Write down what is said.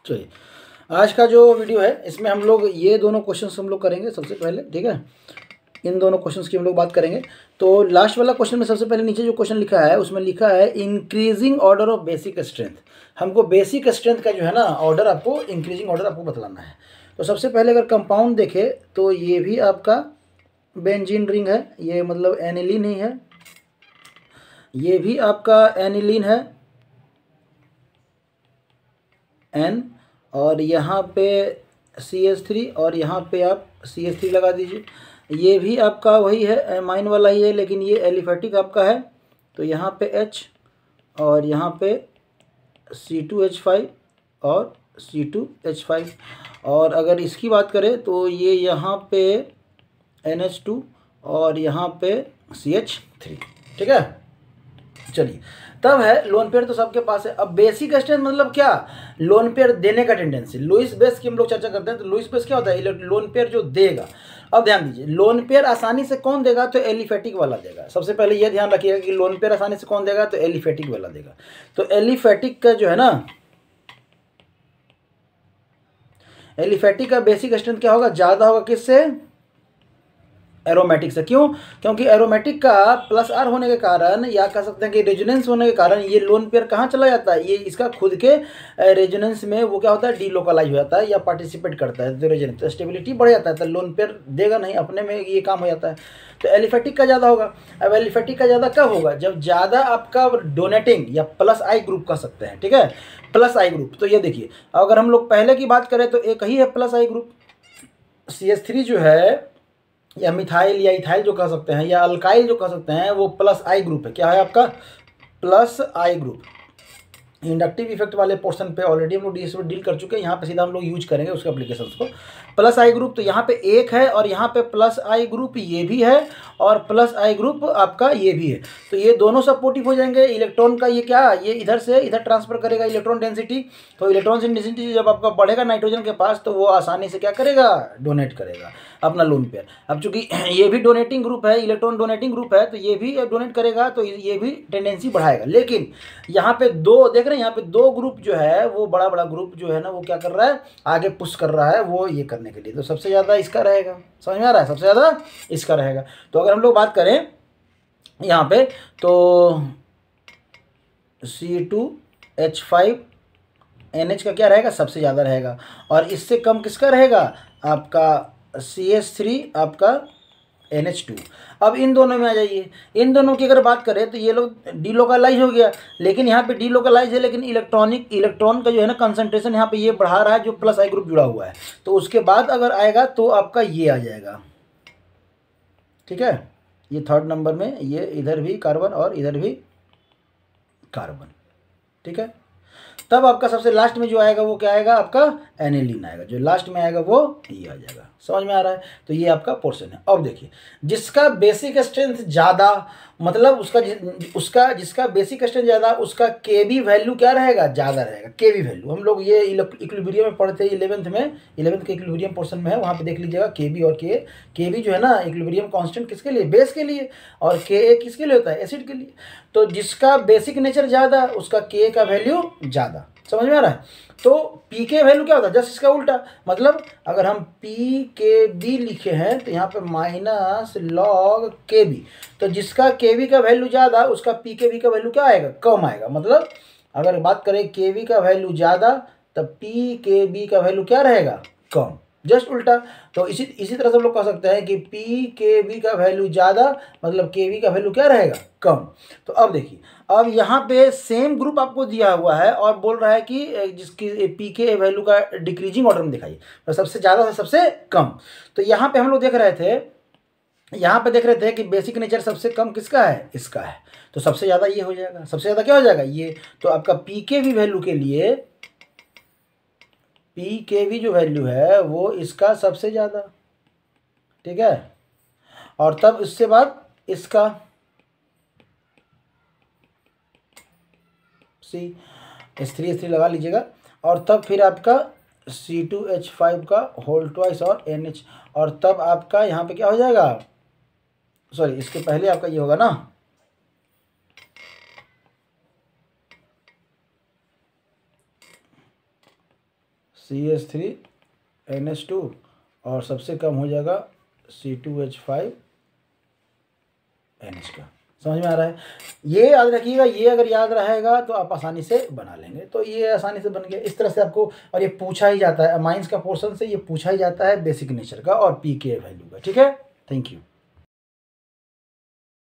चलिए, आज का जो वीडियो है इसमें हम लोग ये दोनों क्वेश्चंस हम लोग करेंगे सबसे पहले, ठीक है। इन दोनों क्वेश्चंस की हम लोग बात करेंगे। तो लास्ट वाला क्वेश्चन में सबसे पहले नीचे जो क्वेश्चन लिखा है उसमें लिखा है increasing order of basic strength. हमको बेसिक स्ट्रेंथ का जो है ना ऑर्डर, आपको इंक्रीजिंग ऑर्डर आपको बतलाना है। तो सबसे पहले अगर कंपाउंड देखें तो ये भी आपका बेंजीन रिंग है, ये मतलब एनिलीन ही है। ये भी आपका एनिलीन है एन, और यहाँ पे CH3 और यहाँ पे आप CH3 लगा दीजिए। ये भी आपका वही है, एमाइन वाला ही है, लेकिन ये एलिफेटिक आपका है। तो यहाँ पे H और यहाँ पे C2H5 और C2H5। और अगर इसकी बात करें तो ये यहाँ पे NH2 और यहाँ पे CH3, ठीक है। चलिए, तब है लोन पेयर तो सबके पास है। अब बेसिक स्ट्रेंथ मतलब क्या, लोन पेयर देने का टेंडेंसी। लुईस बेस की हम लोग चर्चा करते हैं। तो लुईस बेस क्या होता है, लोन पेयर जो देगा। अब ध्यान दीजिए, लोन पेयर आसानी से कौन देगा, तो एलिफेटिक वाला देगा। सबसे पहले यह ध्यान रखिएगा कि लोन पेयर आसानी से कौन देगा, तो एलिफेटिक वाला देगा। तो एलिफेटिक का जो है ना, एलिफेटिक का बेसिक स्ट्रेंथ क्या होगा, ज़्यादा होगा किससे, एरोमेटिक से। क्यों, क्योंकि एरोमेटिक का प्लस आर होने के कारण, या कह सकते हैं कि रेजोनेंस होने के कारण, ये लोन पेयर कहाँ चला जाता है, ये इसका खुद के रेजोनेंस में वो क्या होता है, डीलोकलाइज हो जाता है या पार्टिसिपेट करता है। तो रेजोनेंस, तो स्टेबिलिटी बढ़ जाता है, तो लोन पेयर देगा नहीं, अपने में ये काम हो जाता है। तो एलिफेटिक का ज़्यादा होगा। अब एलिफेटिक का ज़्यादा कब होगा, जब ज़्यादा आपका डोनेटिंग या प्लस आई ग्रुप कह सकते हैं, ठीक है, प्लस आई ग्रुप। तो ये देखिए, अगर हम लोग पहले की बात करें तो एक ही है प्लस आई ग्रुप, CH3 जो है, या मिथाइल या इथाइल जो कह सकते हैं, या अल्काइल जो कह सकते हैं, वो प्लस आई ग्रुप है। क्या है आपका, प्लस आई ग्रुप। इंडक्टिव इफेक्ट वाले पोर्शन पे ऑलरेडी हम लोग डील कर चुके हैं। यहाँ पे सीधा हम लोग यूज करेंगे उसके एप्लीकेशंस को। प्लस आई ग्रुप, तो यहाँ पे एक है, और यहाँ पे प्लस आई ग्रुप ये भी है, और प्लस आई ग्रुप आपका ये भी है। तो ये दोनों सपोर्टिव हो जाएंगे। इलेक्ट्रॉन का ये क्या, ये इधर से इधर ट्रांसफर करेगा इलेक्ट्रॉन डेंसिटी। तो इलेक्ट्रॉन डेंसिटी जब आपका बढ़ेगा नाइट्रोजन के पास, तो वो आसानी से क्या करेगा, डोनेट करेगा अपना लोन पेयर। अब चूंकि ये भी डोनेटिंग ग्रुप है, इलेक्ट्रॉन डोनेटिंग ग्रुप है, तो ये भी डोनेट करेगा, तो ये भी टेंडेंसी बढ़ाएगा। लेकिन यहाँ पे दो देख रहे हैं, यहाँ पे दो ग्रुप जो है, वो बड़ा बड़ा ग्रुप जो है ना, वो क्या कर रहा है, आगे पुश कर रहा है वो ये करने के लिए। तो सबसे ज़्यादा इसका रहेगा, समझ में आ रहा है, सबसे ज़्यादा इसका रहेगा। तो अगर हम लोग बात करें यहाँ पे, तो C2H5 NH का क्या रहेगा, सबसे ज़्यादा रहेगा। और इससे कम किसका रहेगा, आपका CH3, आपका NH2। अब इन दोनों में आ जाइए। इन दोनों की अगर बात करें तो ये लोग डीलोकलाइज हो गया, लेकिन यहाँ पे डीलोकलाइज है, लेकिन इलेक्ट्रॉन का जो है ना कंसंट्रेशन यहाँ पे ये बढ़ा रहा है, जो प्लस आई ग्रुप जुड़ा हुआ है। तो उसके बाद अगर आएगा तो आपका ये आ जाएगा, ठीक है। ये थर्ड नंबर में, ये इधर भी कार्बन और इधर भी कार्बन, ठीक है। तब आपका सबसे लास्ट में जो आएगा वो क्या आएगा, आपका एनिलीन आएगा। जो लास्ट में आएगा वो ये आ जाएगा, समझ में आ रहा है। तो ये आपका पोर्शन है। अब देखिए, जिसका बेसिक स्ट्रेंथ ज़्यादा, मतलब उसका जिसका बेसिक स्ट्रेंथ ज़्यादा, उसका केबी वैल्यू क्या रहेगा, ज़्यादा रहेगा। केबी वैल्यू हम लोग ये इक्विलिब्रियम में पढ़ते हैं, 11th के इक्विलिब्रियम पोर्शन में है, वहाँ पे देख लीजिएगा केबी और केबी जो है ना, इक्विलिब्रियम कांस्टेंट किसके लिए, बेस के लिए, और के किसके लिए होता है, एसिड के लिए। तो जिसका बेसिक नेचर ज़्यादा, उसका के का वैल्यू ज़्यादा, समझ में आ रहा है। तो पी के वैल्यू क्या होता है, जस्ट इसका उल्टा। मतलब अगर हम पी के बी लिखे हैं तो यहाँ पे माइनस लॉग के बी। तो जिसका के बी का वैल्यू ज़्यादा, उसका पी के बी का वैल्यू क्या आएगा, कम आएगा। मतलब अगर बात करें के बी का वैल्यू ज़्यादा, तब पी के बी का वैल्यू क्या रहेगा, कम, जस्ट उल्टा। तो इसी तरह से हम लोग कह सकते हैं कि पी के बी का वैल्यू ज़्यादा, मतलब के बी का वैल्यू क्या रहेगा, कम। तो अब देखिए, अब यहाँ पे सेम ग्रुप आपको दिया हुआ है और बोल रहा है कि जिसकी पी के वैल्यू का डिक्रीजिंग ऑर्डर में दिखाइए, तो सबसे ज़्यादा से सबसे कम। तो यहाँ पे हम लोग देख रहे थे कि बेसिक नेचर सबसे कम किसका है, इसका है। तो सबसे ज़्यादा ये हो जाएगा, सबसे ज़्यादा क्या हो जाएगा, ये। तो आपका पी के वी वैल्यू के लिए, पी के वी जो वैल्यू है वो इसका सबसे ज़्यादा, ठीक है। और तब इससे बाद इसका H3 लगा लीजिएगा। और तब फिर आपका C2H5 का होल ट्वाइस और NH। और तब आपका यहाँ पे क्या हो जाएगा, सॉरी इसके पहले आपका ये होगा ना, CH3NH2 और सबसे कम हो जाएगा C2H5NH का। समझ में आ रहा है? ये याद रखिएगा, ये अगर याद रहेगा तो आप आसानी से बना लेंगे। तो ये आसानी से बन गया इस तरह से आपको, और ये पूछा ही जाता है अमाइंस का पोर्शन से, ये पूछा ही जाता है बेसिक नेचर का और पी के वैल्यू का। ठीक है, थैंक यू।